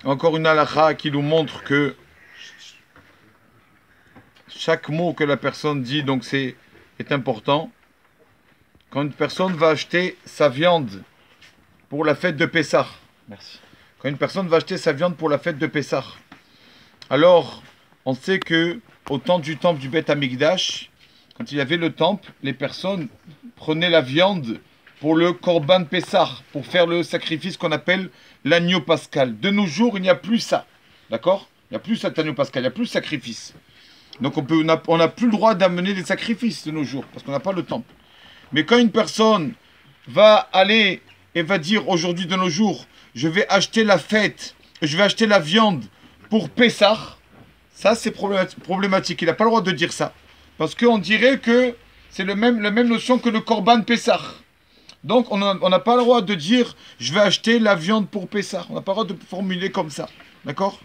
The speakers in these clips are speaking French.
Encore une halakha qui nous montre que chaque mot que la personne dit donc est important. Quand une personne va acheter sa viande pour la fête de Pessah, Merci. quand une personne va acheter sa viande pour la fête de Pessah, alors on sait que au temps du temple du Beth Amikdash, quand il y avait le temple, les personnes prenaient la viande pour le Korban Pessah, pour faire le sacrifice qu'on appelle l'agneau pascal. De nos jours, il n'y a plus ça. D'accord? Il n'y a plus cet agneau pascal, il n'y a plus de sacrifice. Donc on n'a plus le droit d'amener des sacrifices de nos jours, parce qu'on n'a pas le temple. Mais quand une personne va aller et va dire aujourd'hui de nos jours, je vais acheter la fête, je vais acheter la viande pour Pessah, ça c'est problématique. Il n'a pas le droit de dire ça. Parce qu'on dirait que c'est la même notion que le Korban Pessah. Donc on n'a pas le droit de dire je vais acheter la viande pour Pessah. On n'a pas le droit de formuler comme ça. D'accord?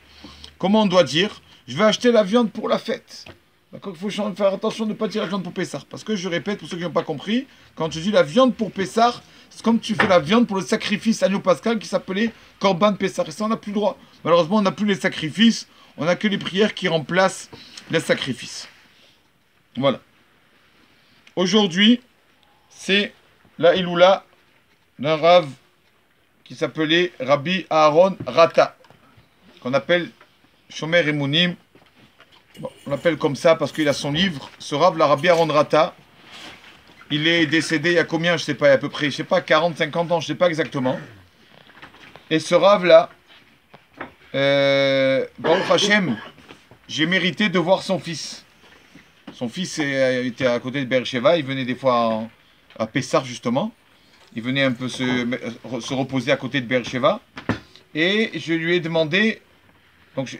Comment on doit dire je vais acheter la viande pour la fête. D'accord? Il faut faire attention de ne pas dire la viande pour Pessah. Parce que je répète, pour ceux qui n'ont pas compris, quand tu dis la viande pour Pessah, c'est comme tu fais la viande pour le sacrifice agneau pascal qui s'appelait Korban Pessah. Et ça, on n'a plus le droit. Malheureusement, on n'a plus les sacrifices. On n'a que les prières qui remplacent les sacrifices. Voilà. Aujourd'hui, c'est la Iloula d'un Rav qui s'appelait Rabbi Aaron Rata, qu'on appelle Shomer Emunim. Bon, on l'appelle comme ça parce qu'il a son livre. Ce Rav, la Rabbi Aaron Rata, il est décédé il y a combien? Je ne sais pas, il y a à peu près, je sais pas, 40, 50 ans, je ne sais pas exactement. Et ce Rav-là, Baruch Hashem, j'ai mérité de voir son fils. Son fils était à côté de Beersheba, il venait des fois à Pessah justement. Il venait un peu se reposer à côté de Beersheba. Et je lui ai demandé, donc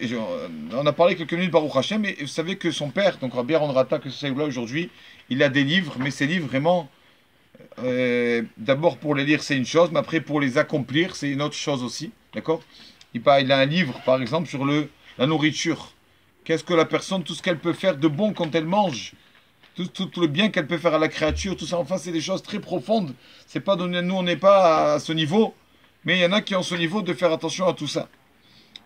on a parlé quelques minutes Baruch Hashem, et vous savez que son père, donc Rabbi Aaron Rata, que c'est là aujourd'hui, il a des livres, mais ces livres vraiment, d'abord pour les lire c'est une chose, mais après pour les accomplir c'est une autre chose aussi, d'accord? Il a un livre par exemple sur la nourriture. Qu'est-ce que la personne, tout ce qu'elle peut faire de bon quand elle mange, tout le bien qu'elle peut faire à la créature, tout ça, enfin, c'est des choses très profondes. C'est pas donné, nous, on n'est pas à ce niveau, mais il y en a qui ont ce niveau de faire attention à tout ça.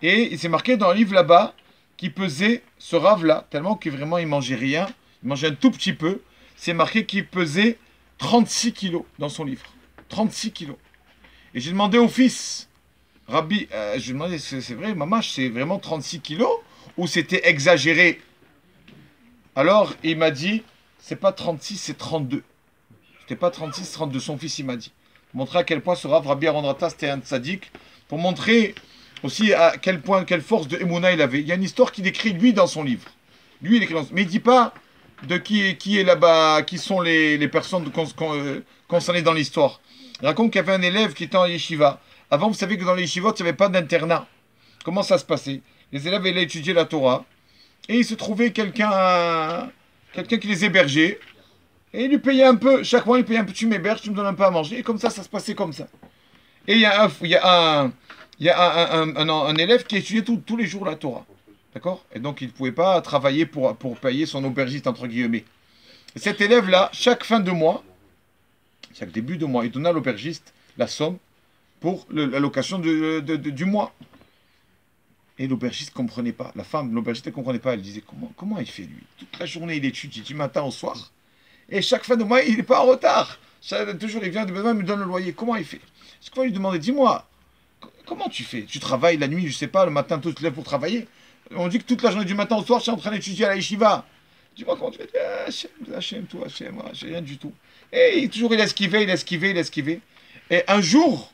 Et il s'est marqué dans un livre là-bas qui pesait ce rave-là, tellement que vraiment il mangeait rien, il mangeait un tout petit peu. C'est marqué qu'il pesait 36 kilos dans son livre. 36 kilos. Et j'ai demandé au fils, Rabbi, je lui ai demandé, c'est vrai, maman, c'est vraiment 36 kilos ou c'était exagéré? Alors, il m'a dit, c'est pas 36, c'est 32. C'était pas 36, 32. Son fils, il m'a dit. Montrer à quel point ce Rav Rabbi Aaron Rata, c'était un tzaddik. Pour montrer aussi à quel point, quelle force de Emouna il avait. Il y a une histoire qu'il écrit, lui, dans son livre. Lui, il écrit mais il dit pas de qui est là-bas, qui sont les personnes concernées dans l'histoire. Il raconte qu'il y avait un élève qui était en yeshiva. Avant, vous savez que dans les yeshivot, il n'y avait pas d'internat. Comment ça se passait? Les élèves allaient étudier la Torah. Et il se trouvait quelqu'un qui les hébergeait. Et il lui payait un peu. Chaque mois, il payait un peu. Tu m'héberges, tu me donnes un peu à manger. Et comme ça se passait comme ça. Et il y a un élève qui étudiait tous les jours la Torah. D'accord? Et donc, il ne pouvait pas travailler pour payer son aubergiste, entre guillemets. Et cet élève-là, chaque fin de mois, chaque début de mois, il donnait à l'aubergiste la somme pour l'allocation du mois. Et l'aubergiste ne comprenait pas. La femme, l'aubergiste ne comprenait pas. Elle disait, comment il fait, lui? Toute la journée, il étudie du matin au soir. Et chaque fin de mois, il n'est pas en retard. Toujours, il vient de besoin, il me donne le loyer. Comment il fait? Ce qu'on lui demandait, dis-moi, comment tu fais? Tu travailles la nuit, je ne sais pas, le matin, tu te lèves pour travailler. On dit que toute la journée du matin au soir, je suis en train d'étudier à la yeshiva. Dis-moi comment tu fais? Hachem, toi, Hachem, moi, j'ai rien du tout. Et toujours, il esquivait. Et un jour,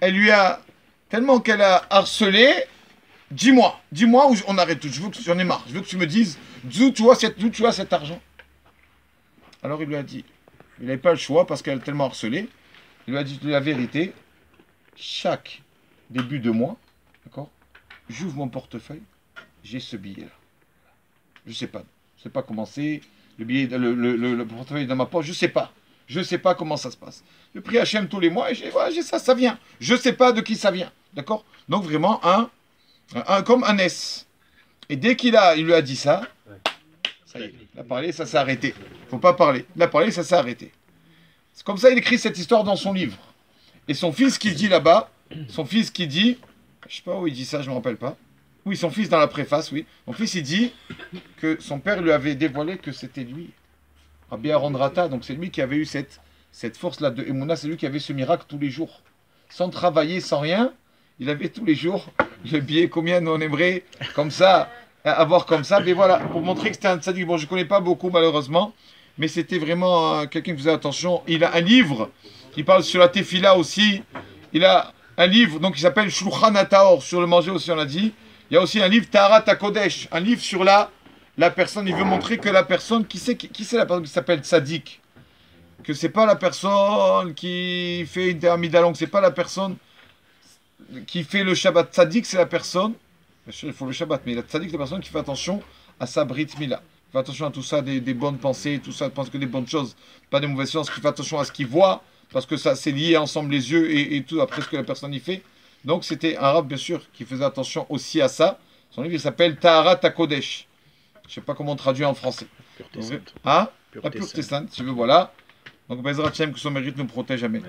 elle lui a, tellement qu'elle a harcelé, dis-moi où on arrête tout, j'en ai marre, je veux que tu me dises d'où tu as cet argent. Alors il lui a dit, il n'avait pas le choix parce qu'elle a tellement harcelé, il lui a dit la vérité, chaque début de mois, d'accord, j'ouvre mon portefeuille, j'ai ce billet-là. Je sais pas comment c'est, le billet, le portefeuille est dans ma poche, je sais pas comment ça se passe. Je prie Hachem tous les mois et j'ai ça vient. Je sais pas de qui ça vient. D'accord? Donc vraiment comme un S. Et dès il lui a dit ça, ça y est, il a parlé, ça s'est arrêté. Faut pas parler. Il a parlé, ça s'est arrêté. C'est comme ça il écrit cette histoire dans son livre. Et son fils qui dit là-bas, son fils qui dit, je sais pas où il dit ça, je me rappelle pas. Oui, son fils dans la préface, oui. Son fils, il dit que son père lui avait dévoilé que c'était lui. Rabbi Aaron Rata, donc c'est lui qui avait eu cette force-là de Emouna, c'est lui qui avait ce miracle tous les jours. Sans travailler, sans rien, il avait tous les jours le billet, combien nous on aimerait, comme ça, avoir comme ça. Mais voilà, pour montrer que c'était un tzaddik. Bon, je ne connais pas beaucoup malheureusement, mais c'était vraiment quelqu'un qui faisait attention. Il a un livre qui parle sur la tefila aussi. Il a un livre donc, qui s'appelle Shulchan HaTaor, sur le manger aussi on l'a dit. Il y a aussi un livre Taharat HaKodesh, un livre sur la personne. Il veut montrer que la personne, qui c'est la personne qui s'appelle tzaddik, que c'est pas la personne qui fait une amidalong, c'est pas la personne qui fait le Shabbat. Tzaddik, c'est la personne, bien sûr il faut le Shabbat, mais la tzaddik, c'est la personne qui fait attention à sa Brit Mila, qui fait attention à tout ça, des bonnes pensées, tout ça, pense que des bonnes choses, pas des mauvaises choses, qui fait attention à ce qu'il voit, parce que ça c'est lié ensemble les yeux et tout après ce que la personne y fait. Donc c'était un rab bien sûr qui faisait attention aussi à ça. Son livre il s'appelle Taharat HaKodesh. Je sais pas comment on traduit en français. Pureté sainte. Hein? La pureté sainte, si tu veux, voilà. Donc, Bezrat Hashem, que son mérite nous protège. Amen.